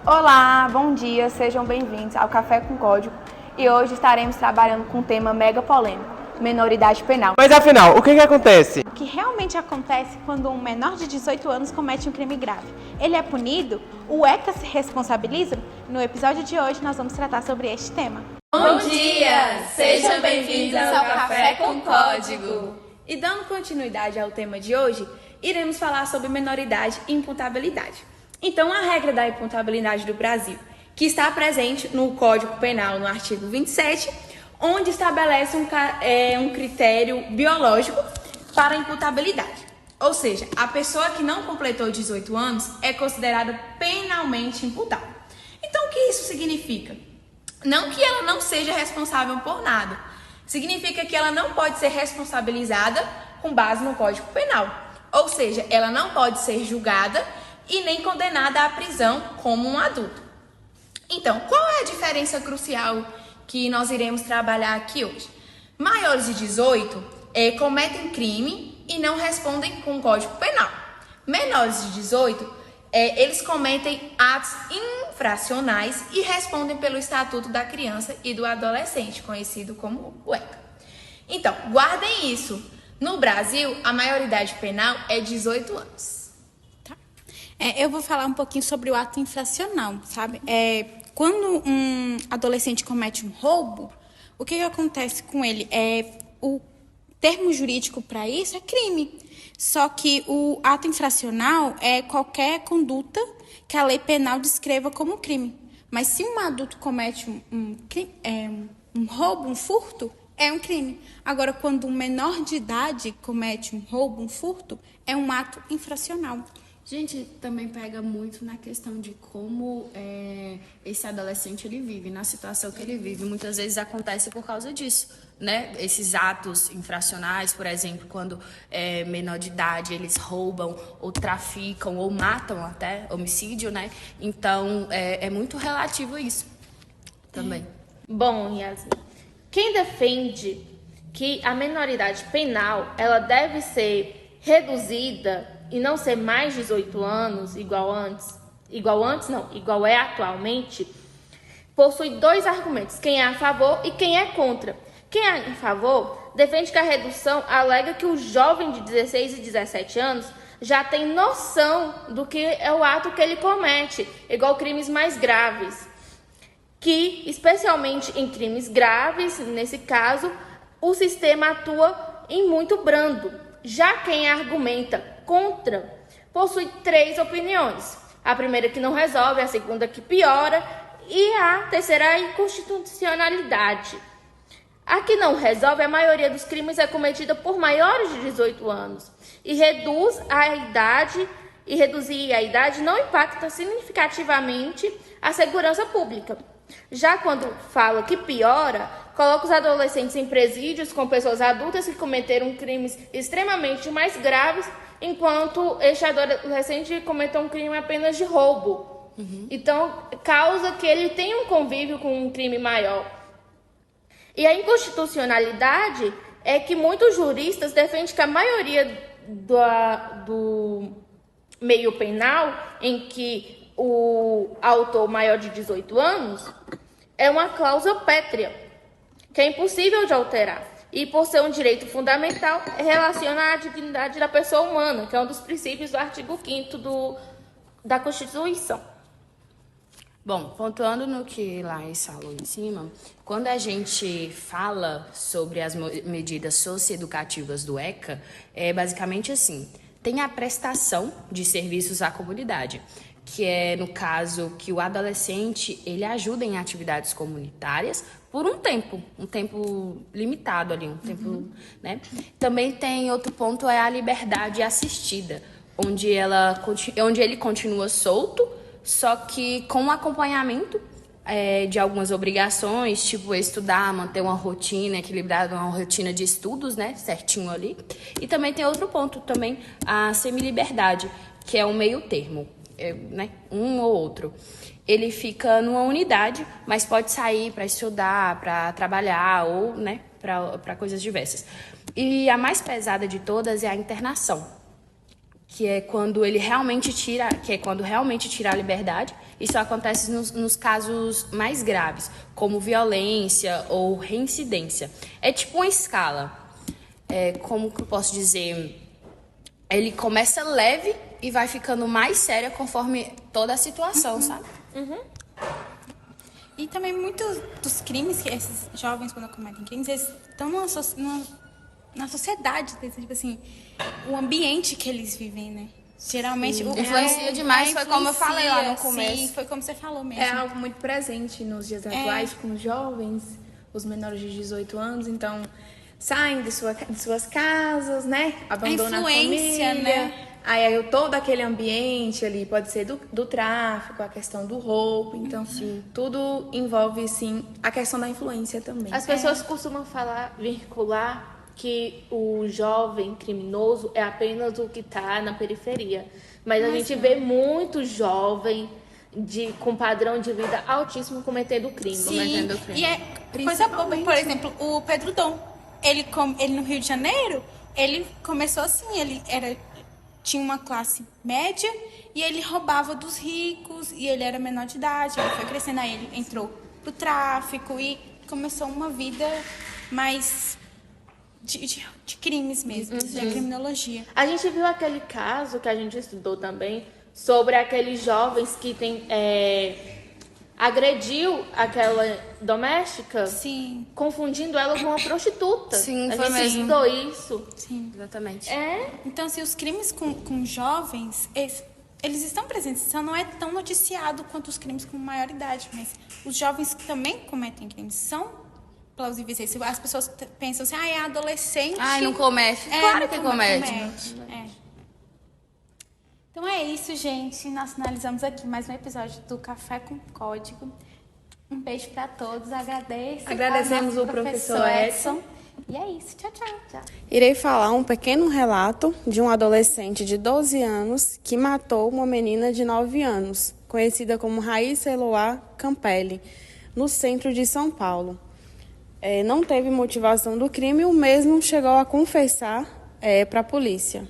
Olá, bom dia, sejam bem-vindos ao Café com Código e hoje estaremos trabalhando com um tema mega polêmico, minoridade penal. Mas afinal, o que acontece? O que realmente acontece quando um menor de 18 anos comete um crime grave? Ele é punido? O ECA se responsabiliza? No episódio de hoje nós vamos tratar sobre este tema. Bom dia! Sejam bem-vindos ao Café com Código! E dando continuidade ao tema de hoje, iremos falar sobre minoridade e imputabilidade. Então, a regra da imputabilidade do Brasil, que está presente no Código Penal, no artigo 27, onde estabelece um critério biológico para a imputabilidade. Ou seja, a pessoa que não completou 18 anos é considerada penalmente imputável. Então, o que isso significa? Não que ela não seja responsável por nada. Significa que ela não pode ser responsabilizada com base no Código Penal. Ou seja, ela não pode ser julgada e nem condenada à prisão como um adulto. Então, qual é a diferença crucial que nós iremos trabalhar aqui hoje? Maiores de 18 cometem crime e não respondem com o Código Penal. Menores de 18, eles cometem atos infracionais e respondem pelo Estatuto da Criança e do Adolescente, conhecido como o ECA. Então, guardem isso. No Brasil, a maioridade penal é 18 anos. Eu vou falar um pouquinho sobre o ato infracional, sabe? Quando um adolescente comete um roubo, o que acontece com ele? O termo jurídico para isso é crime. Só que o ato infracional é qualquer conduta que a lei penal descreva como crime. Mas se um adulto comete um roubo, um furto, é um crime. Agora, quando um menor de idade comete um roubo, um furto, é um ato infracional. Gente, também pega muito na questão de como esse adolescente ele vive, na situação que ele vive. Muitas vezes acontece por causa disso, né? Esses atos infracionais, por exemplo, quando é menor de idade, eles roubam ou traficam ou matam até, homicídio, né? Então, é muito relativo isso também. Bom, Yasmin, quem defende que a minoridade penal ela deve ser reduzida e não ser mais 18 anos, igual é atualmente, possui dois argumentos, quem é a favor e quem é contra. Quem é a favor defende que a redução alega que o jovem de 16 e 17 anos já tem noção do que é o ato que ele comete, igual crimes mais graves, que, especialmente em crimes graves, nesse caso, o sistema atua em muito brando. Já quem argumenta contra possui três opiniões. A primeira que não resolve, a segunda que piora e a terceira é a inconstitucionalidade. A que não resolve, a maioria dos crimes é cometida por maiores de 18 anos e reduzir a idade não impacta significativamente a segurança pública. Já quando fala que piora, coloca os adolescentes em presídios com pessoas adultas que cometeram crimes extremamente mais graves, enquanto este adolescente cometeu um crime apenas de roubo. Então, causa que ele tenha um convívio com um crime maior. E a inconstitucionalidade é que muitos juristas defendem que a maioria do meio penal, em que o autor maior de 18 anos, é uma cláusula pétrea, que é impossível de alterar. E por ser um direito fundamental, relaciona à dignidade da pessoa humana, que é um dos princípios do artigo 5º da Constituição. Bom, pontuando no que Laís falou em cima, quando a gente fala sobre as medidas socioeducativas do ECA, é basicamente assim, tem a prestação de serviços à comunidade, que é, no caso, que o adolescente ele ajuda em atividades comunitárias por um tempo limitado ali, um tempo, né? Também tem outro ponto, é a liberdade assistida, onde ele continua solto, só que com acompanhamento de algumas obrigações, tipo estudar, manter uma rotina equilibrada, uma rotina de estudos, né, certinho ali. E também tem outro ponto, também a semiliberdade, que é um meio termo. Né, um ou outro. Ele fica numa unidade, mas pode sair para estudar, para trabalhar ou, né, para coisas diversas. E a mais pesada de todas é a internação, que é quando ele realmente tira, a liberdade. Isso acontece nos casos mais graves, como violência ou reincidência. É tipo uma escala. Como que eu posso dizer? Ele começa leve e vai ficando mais séria conforme toda a situação, sabe? E também muitos dos crimes que esses jovens, quando cometem crimes, eles estão na sociedade, tipo assim, o ambiente que eles vivem, né? Geralmente Influencia demais, foi como eu falei lá no começo. Sim, foi como você falou mesmo. É algo muito presente nos dias atuais com os jovens, os menores de 18 anos, então saem de suas casas, né? Abandonam a influência, família. né? Aí todo aquele ambiente ali pode ser do tráfico, a questão do roubo, então tudo envolve sim a questão da influência também. As pessoas costumam vincular que o jovem criminoso é apenas o que está na periferia. Mas a gente vê muito jovem com padrão de vida altíssimo cometendo crime. Sim, e é coisa boba. Por exemplo, o Pedro Dom, ele no Rio de Janeiro, ele começou assim, tinha uma classe média e ele roubava dos ricos e ele era menor de idade, ele foi crescendo, aí ele entrou pro tráfico e começou uma vida mais de crimes mesmo, de criminologia. A gente viu aquele caso que a gente estudou também sobre aqueles jovens que agrediu aquela doméstica, Sim. confundindo ela com uma prostituta. Sim, a foi gente mesmo. estudou isso. Sim. Exatamente. Então, assim, os crimes com jovens, eles estão presentes. Só não é tão noticiado quanto os crimes com maioridade, mas os jovens que também cometem crimes são plausíveis. As pessoas pensam assim, é adolescente. Não comete. Claro que comete. Então é isso, gente. Nós finalizamos aqui mais um episódio do Café com Código. Um beijo para todos. Agradecemos o professor Edson. E é isso. Tchau, tchau. Tchau. Irei falar um pequeno relato de um adolescente de 12 anos que matou uma menina de 9 anos, conhecida como Raíssa Eloá Campelli, no centro de São Paulo. Não teve motivação do crime, o mesmo chegou a confessar para a polícia.